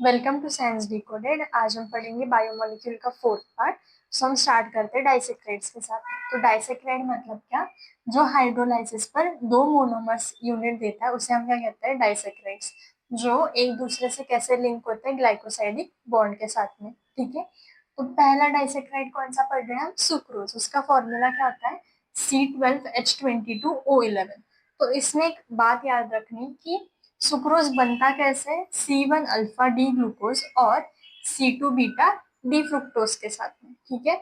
Welcome to science decoded. आज हम पढ़ेंगे बायोमोलिक्यूल का फोर्थ पार्ट। सो हम स्टार्ट करते हैं डाइसेक्राइड्स के साथ। तो डाइसेक्राइड मतलब क्या? जो हाइड्रोलाइसिस पर दो मोनोमर्स यूनिट देता है उसे हम क्या कहते हैं? डाइसेक्राइड्स। जो एक दूसरे से कैसे लिंक होते हैं? ग्लाइकोसाइडिक बॉन्ड के साथ में। ठीक है, तो पहला डाइसेक्राइड कौन सा पढ़ रहे हैं हम? सुक्रोज। उसका फॉर्मूला क्या होता है? C12H22O11। तो इसमें एक बात याद रखनी कि सुक्रोज बनता कैसे है? C1 अल्फा डी ग्लूकोज और C2 बीटा डी फ्रुक्टोज के साथ में। ठीक है,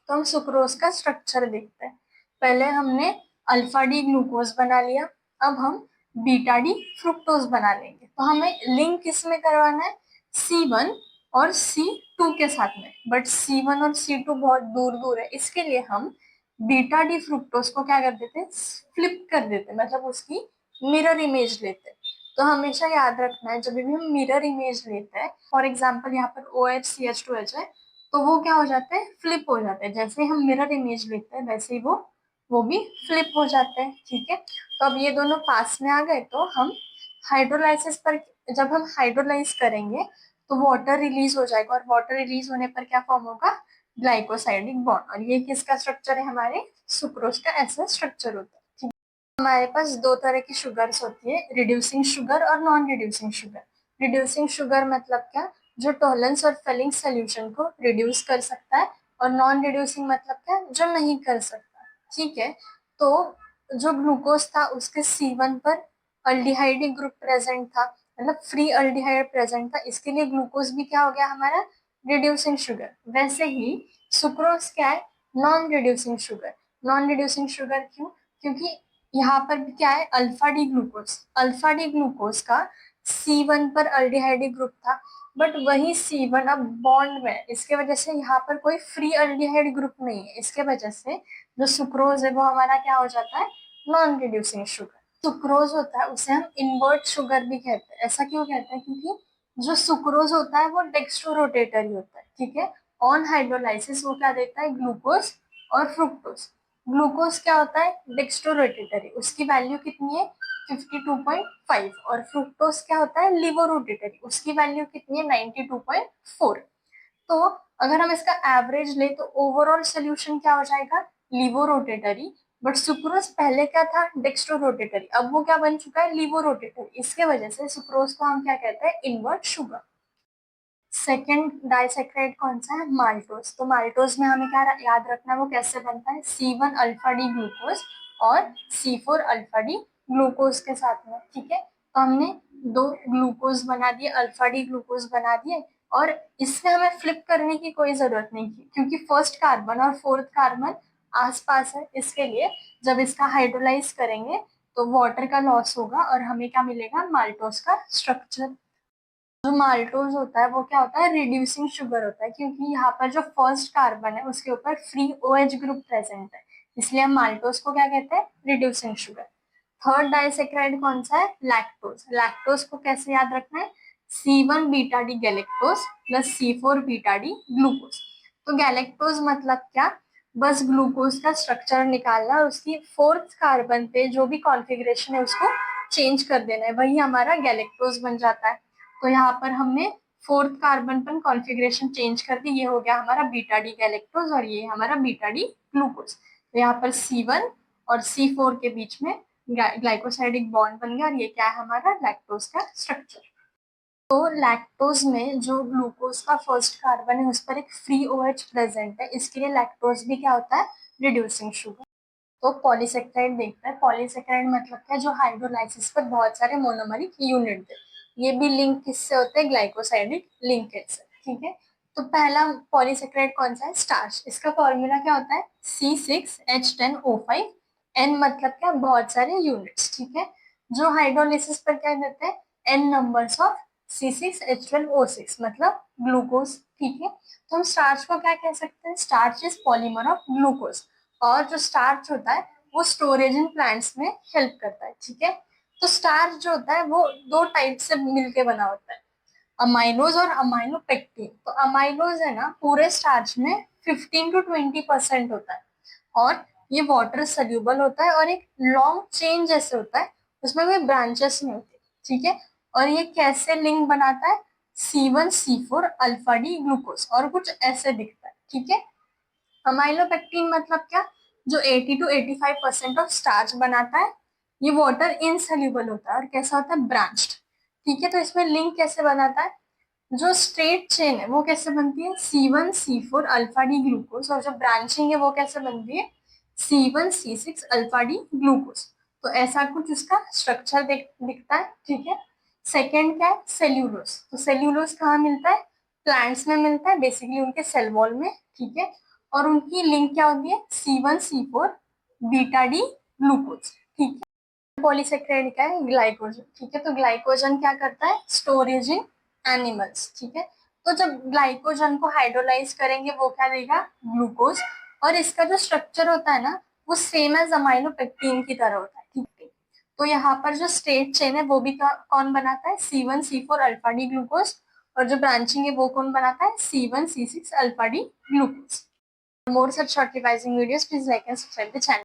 तो हम सुक्रोज का स्ट्रक्चर देखते हैं। पहले हमने अल्फा डी ग्लूकोज बना लिया, अब हम बीटा डी फ्रुक्टोज बना लेंगे। तो हमें लिंक किसमें करवाना है? C1 और C2 के साथ में। बट C1 और C2 बहुत दूर दूर है, इसके लिए हम बीटा डी फ्रुक्टोज को क्या कर देते हैं? फ्लिप कर देते हैं, मतलब उसकी मिरर इमेज लेते हैं। तो हमेशा याद रखना है, जब भी हम मिरर इमेज लेते हैं, फॉर एग्जाम्पल यहाँ पर OHCH2H है, तो वो क्या हो जाते हैं? फ्लिप हो जाते हैं। जैसे हम मिरर इमेज लेते हैं वैसे ही वो भी फ्लिप हो जाते हैं। ठीक है, तो अब ये दोनों पास में आ गए, तो हम हाइड्रोलाइसिस पर, जब हम हाइड्रोलाइज करेंगे तो वाटर रिलीज हो जाएगा, और वाटर रिलीज होने पर क्या फॉर्म होगा? Glycosidic bond. और ये किसका स्ट्रक्चर है? हमारे सुक्रोज का ऐसा स्ट्रक्चर होता है। ठीक है, हमारे पास दो तरह की शुगर्स होती है, रिड्यूसिंग शुगर और non reducing sugar. Reducing sugar मतलब क्या? जो टॉलरेंस और फेलिंग सोल्यूशन को रिड्यूस कर सकता है। और नॉन रिड्यूसिंग मतलब क्या? जो नहीं कर सकता। ठीक है, तो जो ग्लूकोज था उसके C1 पर अल्डिहाइड ग्रुप प्रेजेंट था, मतलब फ्री अल्डिहाइड प्रेजेंट था, इसके लिए ग्लूकोज भी क्या हो गया हमारा? Reducing sugar. वैसे ही सुक्रोज क्या है? Non reducing sugar. Non reducing sugar क्यों? क्योंकि यहाँ पर भी क्या है? Alpha D glucose. Alpha D glucose का C1 पर अल्डिहाइड ग्रुप था, बट वही C1 अब बॉन्ड में है, इसके वजह से यहाँ पर कोई फ्री अल्डिहाइड ग्रुप नहीं है। इसके वजह से जो सुक्रोज है वो हमारा क्या हो जाता है? Non reducing sugar. सुक्रोज होता है उसे हम इनवर्ट शुगर भी कहते हैं। ऐसा क्यों कहते हैं? क्योंकि जो सुक्रोज होता है वो डेक्स्ट्रो रोटेटरी होता है। ठीक है, ऑन हाइड्रोलाइसिस वो क्या देता है? ग्लूकोज और फ्रुक्टोज। ग्लूकोज क्या होता है? डेक्स्ट्रो रोटेटरी, उसकी वैल्यू कितनी है? 52.5। और फ्रुक्टोज क्या होता है? लिवो रोटेटरी, उसकी वैल्यू कितनी है? 92.4। तो अगर हम इसका एवरेज ले तो ओवरऑल सोल्यूशन क्या हो जाएगा? लिवो रोटेटरी। बट सुक्रोज पहले क्या था? डेक्स्ट्रो रोटेटरी, अब वो क्या बन चुका है? लिवो रोटेटरी। इसके वजह से सुक्रोज को हम क्या कहते हैं? Invert sugar. सेकेंड डाइसेक्राइड कौन सा है? माल्टोज। तो माल्टोज में हमें क्या याद रखना है? वो कैसे बनता है? C1 अल्फा डी ग्लूकोज और C4 अल्फा डी ग्लूकोज के साथ में। ठीक है, तो हमने दो ग्लूकोज बना दिए, अल्फा डी ग्लूकोज बना दिए, और इसमें हमें फ्लिप करने की कोई जरूरत नहीं थी, क्योंकि फर्स्ट कार्बन और फोर्थ कार्बन आसपास है। इसके लिए जब इसका हाइड्रोलाइज करेंगे तो वाटर का लॉस होगा और हमें क्या मिलेगा? माल्टोज का स्ट्रक्चर। जो माल्टोज होता है वो क्या होता है? रिड्यूसिंग शुगर होता है, क्योंकि यहाँ पर जो फर्स्ट कार्बन है उसके ऊपर फ्री OH ग्रुप प्रेजेंट है, इसलिए हम माल्टोज को क्या कहते हैं? Reducing sugar. थर्ड डाइसेक्राइड कौन सा है? लैक्टोज। लैक्टोज को कैसे याद रखना है? C1 beta D galactose plus C4 beta D glucose. तो गैलेक्टोज मतलब क्या? बस ग्लूकोज का स्ट्रक्चर निकालना और उसकी फोर्थ कार्बन पे जो भी कॉन्फ़िगरेशन है उसको चेंज कर देना है, वही हमारा गैलेक्टोज बन जाता है। तो यहाँ पर हमने फोर्थ कार्बन पर कॉन्फ़िगरेशन चेंज कर दी, ये हो गया हमारा बीटा डी गैलेक्टोज और ये हमारा बीटा डी ग्लूकोज। तो यहाँ पर C1 और C4 के बीच में ग्लाइकोसाइडिक बॉन्ड बन गया, और ये क्या है? हमारा लैक्टोज का स्ट्रक्चर। तो लैक्टोज में जो ग्लूकोज का फर्स्ट कार्बन है उस पर एक फ्री OH प्रेजेंट है, इसके लिए लैक्टोज भी क्या होता है? Reducing sugar. तो पॉलीसेक्राइड देखते हैं। पॉलीसेक्राइड मतलब क्या? जो हाइड्रोलाइसिस पर बहुत सारे मोनोमरिक यूनिट थे। ये भी लिंक किससे होते हैं? ग्लाइकोसाइडिक लिंकेज से। ठीक है, तो पहला पॉलीसेक्राइड कौन सा है? स्टार्च। इसका फॉर्मूला क्या होता है? C6H10O5। एन मतलब क्या? बहुत सारे यूनिट्स। ठीक है, जो हाइड्रोलाइसिस पर क्या देते हैं? एन नंबर्स ऑफ C6H12O6, मतलब ग्लूकोज। ठीक है, तो हम स्टार्च को क्या कह सकते हैं? Starch is polymer of glucose. और जो स्टार्च होता है वो स्टोरेज इन प्लांट्स में हेल्प करता है। ठीक है, तो स्टार्च जो होता है वो दो टाइप से मिलके बना होता है, अमाइलोज और अमाइलोपेक्टिन। तो अमाइलोज है ना, पूरे स्टार्च में 15 to 20% होता है, और ये वाटर सोल्यूबल होता है और एक लॉन्ग चेन जैसे होता है, उसमें कोई ब्रांचेस नहीं होती। ठीक है, और ये कैसे लिंक बनाता है? C1C4 अल्फा डी ग्लूकोज, और कुछ ऐसे दिखता है, ठीक है। अमाइलोपेक्टिन मतलब क्या, जो 80 to 85% ऑफ स्टार्च बनाता है। ये वाटर इनसोल्यूबल होता है और कैसा होता है, ब्रांच्ड, ठीक है। तो इसमें लिंक कैसे बनाता है, जो स्ट्रेट चेन है वो कैसे बनती है, C1C4 अल्फा डी ग्लूकोज, और जो ब्रांचिंग है वो कैसे बनती है, C1C6 अल्फा डी ग्लूकोज। तो ऐसा कुछ उसका स्ट्रक्चर दिखता है, ठीक है। सेकेंड क्या है, सेल्यूलोज। तो सेल्यूलोज कहाँ मिलता है, प्लांट्स में मिलता है, बेसिकली उनके सेल वॉल में, ठीक है। और उनकी लिंक क्या होती है, C1C4 बीटा डी ग्लूकोज, ठीक है। पॉलीसेक्राइड का है, ग्लाइकोजन, ठीक है। तो ग्लाइकोजन क्या करता है, स्टोरेज इन एनिमल्स, ठीक है। तो जब ग्लाइकोजन को हाइड्रोलाइज करेंगे वो क्या देगा, ग्लूकोज। और इसका जो स्ट्रक्चर होता है ना, वो सेम एज अमाइलोपेक्टिन की तरह होता है, ठीक है। तो यहाँ पर जो स्ट्रेट चेन है वो भी कौन बनाता है, C1C4 अल्फा डी ग्लूकोज, और जो ब्रांचिंग है वो कौन बनाता है, C1C6 alpha D glucose. More such short revising videos, please like and subscribe the channel.